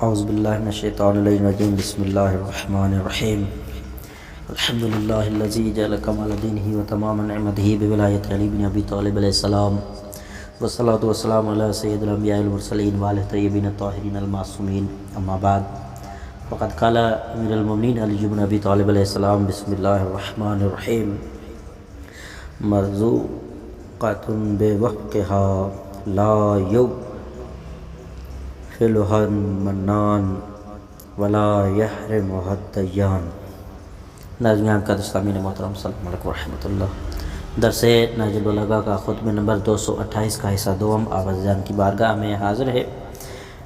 اعوذ باللہ من الشیطان الرجیم بسم اللہ الرحمن الرحیم الحمد للہ الذی جعل کمال دینہ و تمام نعمتہ بولایت علی بن ابی طالب علیہ السلام والصلاة والسلام علی سید الانبیاء المرسلین وآلہ الطیبین الطاہرین المعصومین، اما بعد فقد قال امیر المؤمنین علی بن ابی طالب علیہ السلام بسم اللہ الرحمن الرحیم مرزوقۃ بوقتہا لا فلح منان ولا یحرمها الدیان۔ ناظرین کا اسلامی محترم السلام علیکم ورحمۃ اللہ۔ درس نہج البلاغہ کا خطبہ نمبر 228 کا حصہ دوم آواز جان کی بارگاہ میں حاضر ہے۔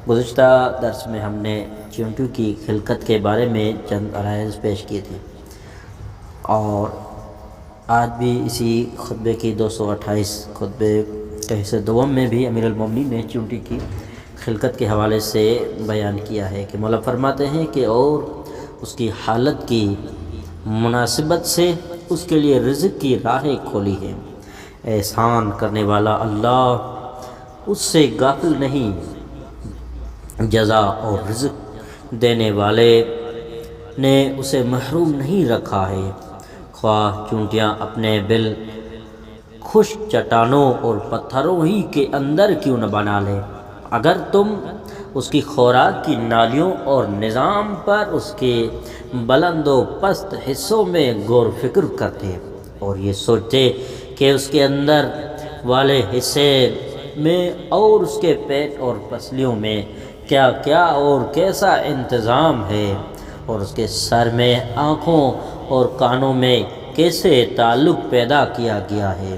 گزشتہ درس میں ہم نے چیونٹیوں کی خلقت کے بارے میں چند عرائض پیش کیے تھے، اور آج بھی اسی خطبے کی 228 خطبے کے حصے دوم میں بھی امیر المومنین نے چیونٹی کی خلقت کے حوالے سے بیان کیا ہے کہ مولا فرماتے ہیں کہ اور اس کی حالت کی مناسبت سے اس کے لیے رزق کی راہیں کھولی ہیں۔ احسان کرنے والا اللہ اس سے غافل نہیں، جزا اور رزق دینے والے نے اسے محروم نہیں رکھا ہے، خواہ چونٹیاں اپنے بل خشک چٹانوں اور پتھروں ہی کے اندر کیوں نہ بنا لے، اگر تم اس کی خوراک کی نالیوں اور نظام پر اس کے بلند و پست حصوں میں غور فکر کرتے اور یہ سوچتے کہ اس کے اندر والے حصے میں اور اس کے پیٹ اور پسلیوں میں کیا کیا اور کیسا انتظام ہے، اور اس کے سر میں آنکھوں اور کانوں میں کیسے تعلق پیدا کیا گیا ہے،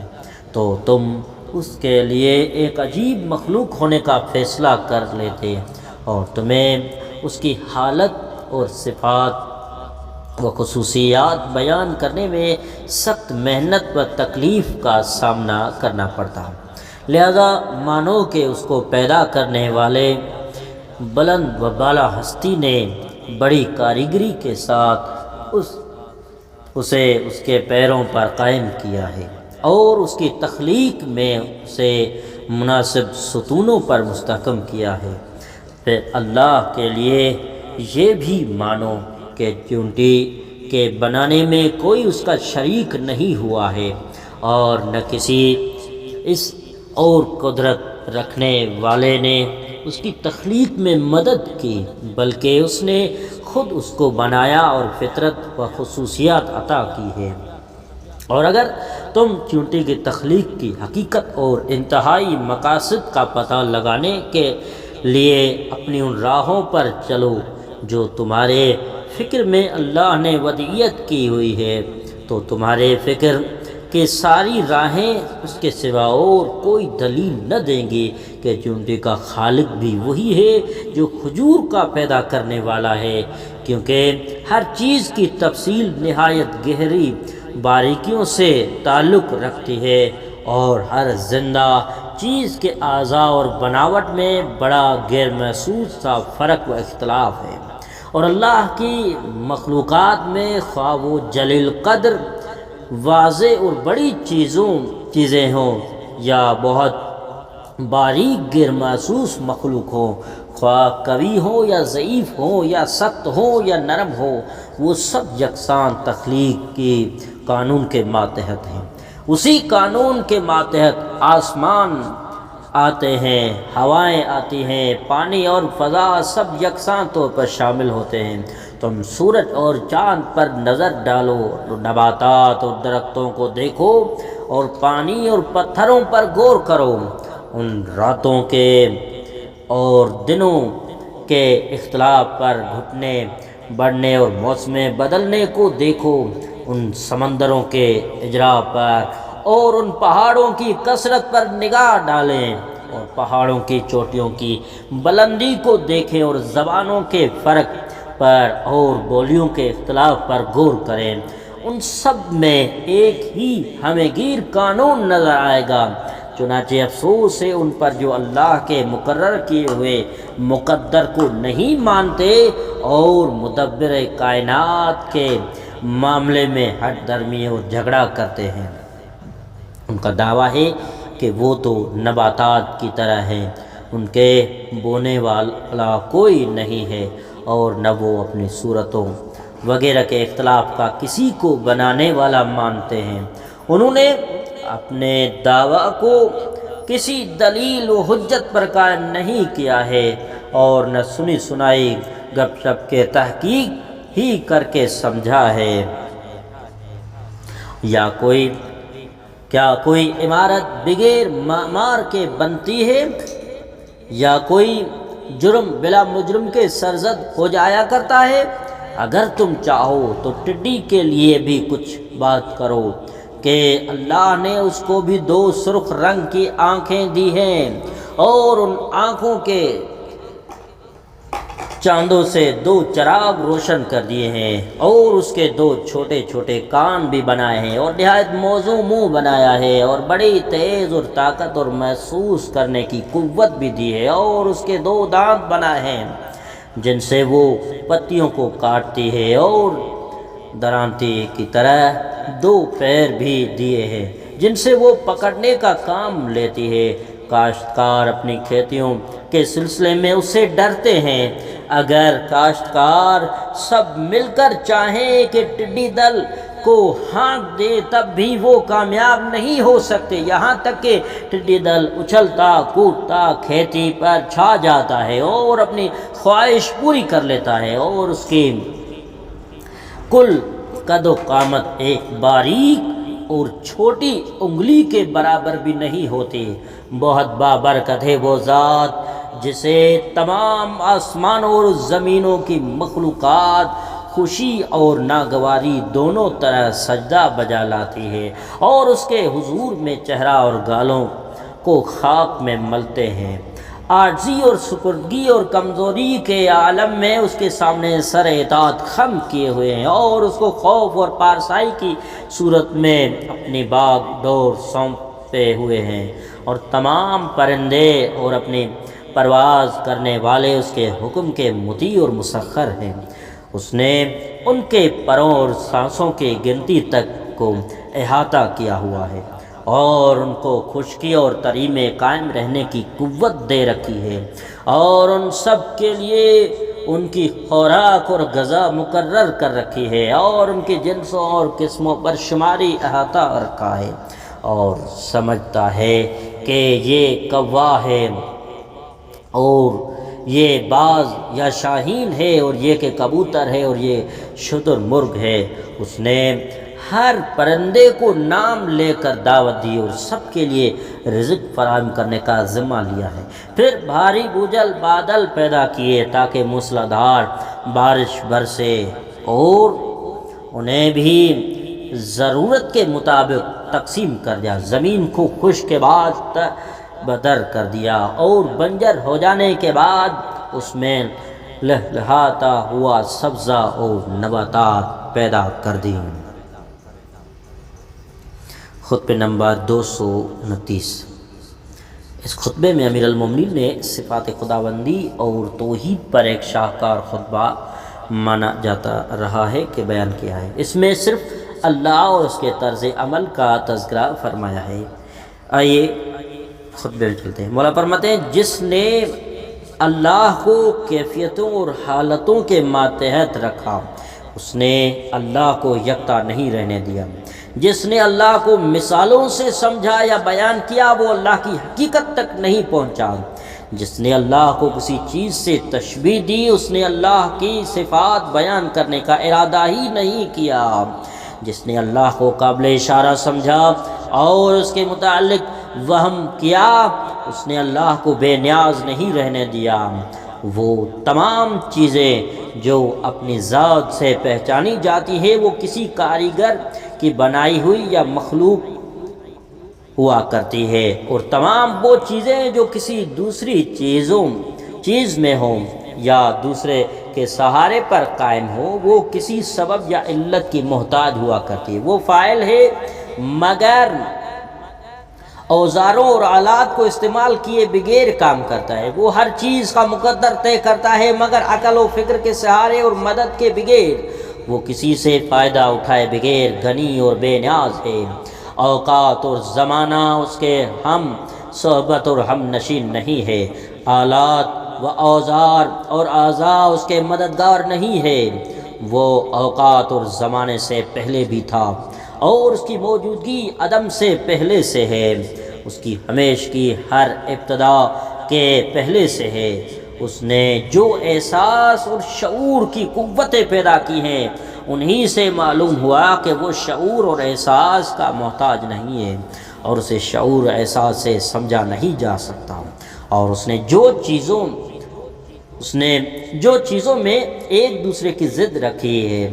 تو تم اس کے لیے ایک عجیب مخلوق ہونے کا فیصلہ کر لیتے اور تمہیں اس کی حالت اور صفات و خصوصیات بیان کرنے میں سخت محنت و تکلیف کا سامنا کرنا پڑتا۔ لہذا مانو کہ اس کو پیدا کرنے والے بلند و بالا ہستی نے بڑی کاریگری کے ساتھ اسے اس کے پیروں پر قائم کیا ہے اور اس کی تخلیق میں اسے مناسب ستونوں پر مستحکم کیا ہے۔ پھر اللہ کے لیے یہ بھی مانو کہ چونٹی کے بنانے میں کوئی اس کا شریک نہیں ہوا ہے، اور نہ کسی اس اور قدرت رکھنے والے نے اس کی تخلیق میں مدد کی، بلکہ اس نے خود اس کو بنایا اور فطرت و خصوصیات عطا کی ہے۔ اور اگر تم چونٹی کی تخلیق کی حقیقت اور انتہائی مقاصد کا پتہ لگانے کے لیے اپنی ان راہوں پر چلو جو تمہارے فکر میں اللہ نے وضعیت کی ہوئی ہے، تو تمہارے فکر کی ساری راہیں اس کے سوا اور کوئی دلیل نہ دیں گی کہ چونٹی کا خالق بھی وہی ہے جو کھجور کا پیدا کرنے والا ہے، کیونکہ ہر چیز کی تفصیل نہایت گہری باریکیوں سے تعلق رکھتی ہے، اور ہر زندہ چیز کے اعضاء اور بناوٹ میں بڑا غیر محسوس سا فرق و اختلاف ہے، اور اللہ کی مخلوقات میں خواہ وہ جلیل قدر واضح اور بڑی چیزیں ہوں یا بہت باریک غیر محسوس مخلوق ہوں، خواہ قوی ہو یا ضعیف ہو یا سخت ہو یا نرم ہو، وہ سب یکساں تخلیق کی قانون کے ماتحت ہیں۔ اسی قانون کے ماتحت آسمان آتے ہیں، ہوائیں آتی ہیں، پانی اور فضا سب یکساں طور پر شامل ہوتے ہیں۔ تم سورج اور چاند پر نظر ڈالو، نباتات اور درختوں کو دیکھو، اور پانی اور پتھروں پر غور کرو، ان راتوں کے اور دنوں کے اختلاف پر گھٹنے بڑھنے اور موسم بدلنے کو دیکھو، ان سمندروں کے اجرا پر اور ان پہاڑوں کی کثرت پر نگاہ ڈالیں، اور پہاڑوں کی چوٹیوں کی بلندی کو دیکھیں، اور زبانوں کے فرق پر اور بولیوں کے اختلاف پر غور کریں۔ ان سب میں ایک ہی ہمیں گیر قانون نظر آئے گا، چنانچہ افسوس ہے ان پر جو اللہ کے مقرر کیے ہوئے مقدر کو نہیں مانتے اور مدبر کائنات کے معاملے میں ہٹ درمی اور جھگڑا کرتے ہیں۔ ان کا دعویٰ ہے کہ وہ تو نباتات کی طرح ہیں، ان کے بونے والا کوئی نہیں ہے، اور نہ وہ اپنی صورتوں وغیرہ کے اختلاف کا کسی کو بنانے والا مانتے ہیں۔ انہوں نے اپنے دعویٰ کو کسی دلیل و حجت پر قائم نہیں کیا ہے، اور نہ سنی سنائی گپ شپ کے تحقیق ہی کر کے سمجھا ہے۔ کیا کوئی عمارت بغیر معمار کے بنتی ہے، یا کوئی جرم بلا مجرم کے سرزد ہو جایا کرتا ہے؟ اگر تم چاہو تو ٹڈی کے لیے بھی کچھ بات کرو کہ اللہ نے اس کو بھی 2 سرخ رنگ کی آنکھیں دی ہیں، اور ان آنکھوں کے چاندوں سے 2 چراغ روشن کر دیے ہیں، اور اس کے 2 چھوٹے چھوٹے کان بھی بنائے ہیں، اور نہایت موزوں منہ بنایا ہے، اور بڑی تیز اور طاقت اور محسوس کرنے کی قوت بھی دی ہے، اور اس کے 2 دانت بنائے ہیں جن سے وہ پتیوں کو کاٹتی ہے، اور درانتی کی طرح 2 پیر بھی دیے ہیں جن سے وہ پکڑنے کا کام لیتی ہے۔ کاشتکار اپنی کھیتیوں کے سلسلے میں اس سے ڈرتے ہیں۔ اگر کاشتکار سب مل کر چاہیں کہ ٹڈی دل کو ہانک دے تب بھی وہ کامیاب نہیں ہو سکتے، یہاں تک کہ ٹڈی دل اچھلتا کودتا کھیتی پر چھا جاتا ہے اور اپنی خواہش پوری کر لیتا ہے، اور اس کی کل قد و قامت ایک باریک اور چھوٹی انگلی کے برابر بھی نہیں ہوتی۔ بہت بابرکت ہے وہ ذات جسے تمام آسمانوں اور زمینوں کی مخلوقات خوشی اور ناگواری دونوں طرح سجدہ بجا لاتی ہے، اور اس کے حضور میں چہرہ اور گالوں کو خاک میں ملتے ہیں۔ عاجزی اور سپردگی اور کمزوری کے عالم میں اس کے سامنے سر اطاعت خم کیے ہوئے ہیں، اور اس کو خوف اور پارسائی کی صورت میں اپنی باغ ڈور سونپے ہوئے ہیں، اور تمام پرندے اور اپنی پرواز کرنے والے اس کے حکم کے مطیع اور مسخر ہیں۔ اس نے ان کے پروں اور سانسوں کی گنتی تک کو احاطہ کیا ہوا ہے، اور ان کو خشکی اور تری میں قائم رہنے کی قوت دے رکھی ہے، اور ان سب کے لیے ان کی خوراک اور غذا مقرر کر رکھی ہے، اور ان کی جنسوں اور قسموں پر شماری احاطہ رکھا ہے، اور سمجھتا ہے کہ یہ کوا ہے اور یہ باز یا شاہین ہے، اور یہ کہ کبوتر ہے اور یہ شتر مرغ ہے۔ اس نے ہر پرندے کو نام لے کر دعوت دی اور سب کے لیے رزق فراہم کرنے کا ذمہ لیا ہے۔ پھر بھاری بوجھل بادل پیدا کیے تاکہ موسلادھار بارش برسے، اور انہیں بھی ضرورت کے مطابق تقسیم کر دیا۔ زمین کو خشک کے بعد بدر کر دیا، اور بنجر ہو جانے کے بعد اس میں لہلہاتا ہوا سبزہ اور نباتات پیدا کر دی۔ خطبہ نمبر 229۔ اس خطبے میں امیر المومنین نے صفات خداوندی اور توحید پر ایک شاہکار خطبہ مانا جاتا رہا ہے کہ بیان کیا ہے۔ اس میں صرف اللہ اور اس کے طرز عمل کا تذکرہ فرمایا ہے۔ آئیے خطبے میں چلتے ہیں۔ مولا فرماتے ہیں، جس نے اللہ کو کیفیتوں اور حالتوں کے ماتحت رکھا، اس نے اللہ کو یکتا نہیں رہنے دیا۔ جس نے اللہ کو مثالوں سے سمجھا یا بیان کیا، وہ اللہ کی حقیقت تک نہیں پہنچا۔ جس نے اللہ کو کسی چیز سے تشبیہ دی، اس نے اللہ کی صفات بیان کرنے کا ارادہ ہی نہیں کیا۔ جس نے اللہ کو قابل اشارہ سمجھا اور اس کے متعلق وہم کیا، اس نے اللہ کو بے نیاز نہیں رہنے دیا۔ وہ تمام چیزیں جو اپنی ذات سے پہچانی جاتی ہے، وہ کسی کاریگر کی بنائی ہوئی یا مخلوق ہوا کرتی ہے، اور تمام وہ چیزیں جو کسی دوسری چیز میں ہوں یا دوسرے کے سہارے پر قائم ہو، وہ کسی سبب یا علت کی محتاج ہوا کرتی ہے۔ وہ فاعل ہے مگر اوزاروں اور آلات کو استعمال کیے بغیر کام کرتا ہے۔ وہ ہر چیز کا مقدر طے کرتا ہے مگر عقل و فکر کے سہارے اور مدد کے بغیر۔ وہ کسی سے فائدہ اٹھائے بغیر غنی اور بے نیاز ہے۔ اوقات اور زمانہ اس کے ہم صحبت اور ہم نشین نہیں ہے۔ آلات و اوزار اور اعضاء اس کے مددگار نہیں ہے، وہ اوقات اور زمانے سے پہلے بھی تھا اور اس کی موجودگی عدم سے پہلے سے ہے، اس کی ہمیش کی ہر ابتدا کے پہلے سے ہے۔ اس نے جو احساس اور شعور کی قوتیں پیدا کی ہیں انہی سے معلوم ہوا کہ وہ شعور اور احساس کا محتاج نہیں ہے اور اسے شعور احساس سے سمجھا نہیں جا سکتا، اور اس نے جو چیزوں میں ایک دوسرے کی ضد رکھی ہے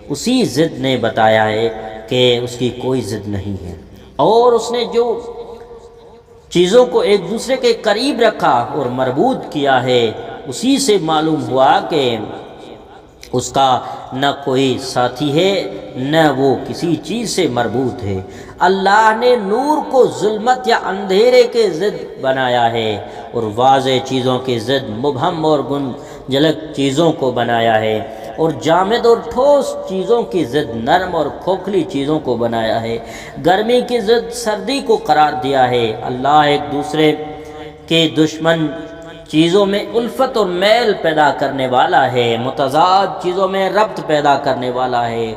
اسی ضد نے بتایا ہے کہ اس کی کوئی ضد نہیں ہے، اور اس نے جو چیزوں کو ایک دوسرے کے قریب رکھا اور مربوط کیا ہے اسی سے معلوم ہوا کہ اس کا نہ کوئی ساتھی ہے نہ وہ کسی چیز سے مربوط ہے۔ اللہ نے نور کو ظلمت یا اندھیرے کے ضد بنایا ہے اور واضح چیزوں کی ضد مبہم اور گنجلک چیزوں کو بنایا ہے، اور جامد اور ٹھوس چیزوں کی ضد نرم اور کھوکھلی چیزوں کو بنایا ہے، گرمی کی ضد سردی کو قرار دیا ہے۔ اللہ ایک دوسرے کے دشمن چیزوں میں الفت اور میل پیدا کرنے والا ہے، متضاد چیزوں میں ربط پیدا کرنے والا ہے،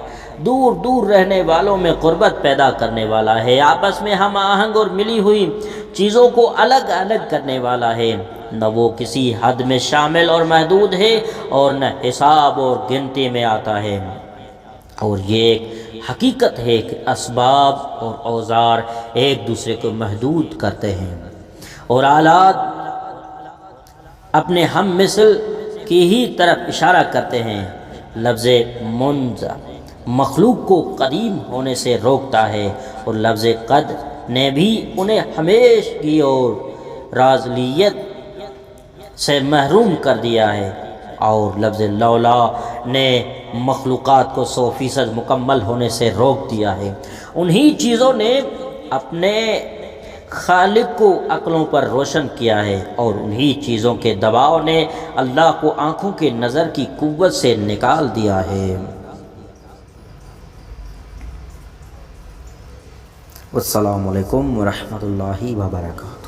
دور دور رہنے والوں میں قربت پیدا کرنے والا ہے، آپس میں ہم آہنگ اور ملی ہوئی چیزوں کو الگ الگ کرنے والا ہے، نہ وہ کسی حد میں شامل اور محدود ہے اور نہ حساب اور گنتی میں آتا ہے، اور یہ ایک حقیقت ہے کہ اسباب اور اوزار ایک دوسرے کو محدود کرتے ہیں اور آلات اپنے ہم مثل کی ہی طرف اشارہ کرتے ہیں۔ لفظ منزہ مخلوق کو قدیم ہونے سے روکتا ہے اور لفظ قد نے بھی انہیں ہمیشگی اور رازلیت سے محروم کر دیا ہے، اور لفظ لولا نے مخلوقات کو 100% مکمل ہونے سے روک دیا ہے۔ انہی چیزوں نے اپنے خالق کو عقلوں پر روشن کیا ہے، اور انہی چیزوں کے دباؤ نے اللہ کو آنکھوں کے نظر کی قوت سے نکال دیا ہے۔ السلام علیکم ورحمۃ اللہ وبرکاتہ۔